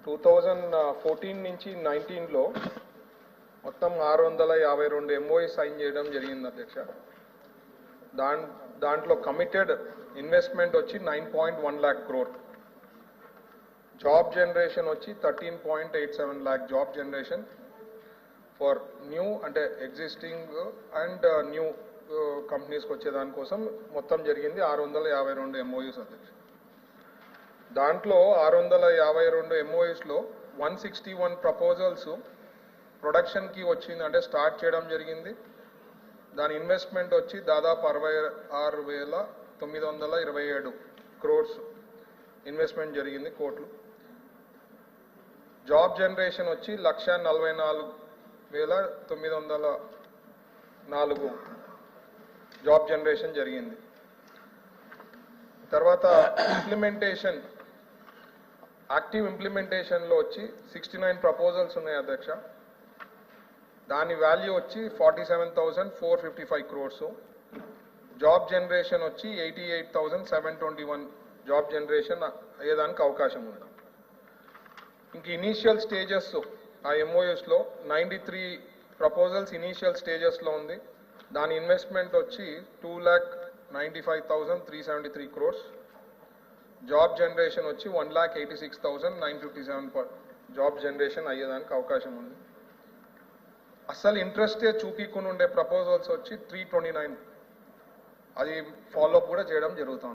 2014 నుంచి 19లో మొత్తం 652 MOE sign చేయడం జరిగింది అధ్యక్ష. దాంట్లో కమిటెడ్ ఇన్వెస్ట్మెంట్ వచ్చి 9.1 lakh crore, జాబ్ జనరేషన్ వచ్చి 13.87 lakh job generation for new అంటే ఎగ్జిస్టింగ్ అండ్ న్యూ కంపెనీస్కి వచ్చే దానికోసం మొత్తం జరిగింది 652 ఎంఓయూస్ అధ్యక్ష. దాంట్లో 652 ఎంఓయూస్లో 161 ప్రపోజల్స్ ప్రొడక్షన్కి వచ్చింది, అంటే స్టార్ట్ చేయడం జరిగింది. దాని ఇన్వెస్ట్మెంట్ వచ్చి దాదాపు 66,927 crores ఇన్వెస్ట్మెంట్ జరిగింది కోట్లు. జాబ్ జనరేషన్ వచ్చి 1,44,904 జాబ్ జనరేషన్ జరిగింది. తర్వాత ఇంప్లిమెంటేషన్, యాక్టివ్ ఇంప్లిమెంటేషన్లో వచ్చి 69 ప్రపోజల్స్ ఉన్నాయి అధ్యక్ష. దాని వాల్యూ వచ్చి 47,455 crores. జాబ్ జనరేషన్ వచ్చి 88,721 జాబ్ జనరేషన్ అయ్యేదానికి అవకాశం ఉంది. ఇంక ఇనీషియల్ స్టేజెస్ ఆ ఎంఓఎస్లో 93 ప్రపోజల్స్ ఇనీషియల్ స్టేజెస్లో ఉంది. దాని ఇన్వెస్ట్మెంట్ వచ్చి 2,95,373 crores. జాబ్ జనరేషన్ వచ్చి 1,86,957 జాబ్ జనరేషన్ అయ్యేదానికి అవకాశం ఉంది. అసలు ఇంట్రెస్టే చూపించుకుని ఉండే ప్రపోజల్స్ వచ్చి 329, అది ఫాలోఅప్ కూడా చేయడం జరుగుతుంది.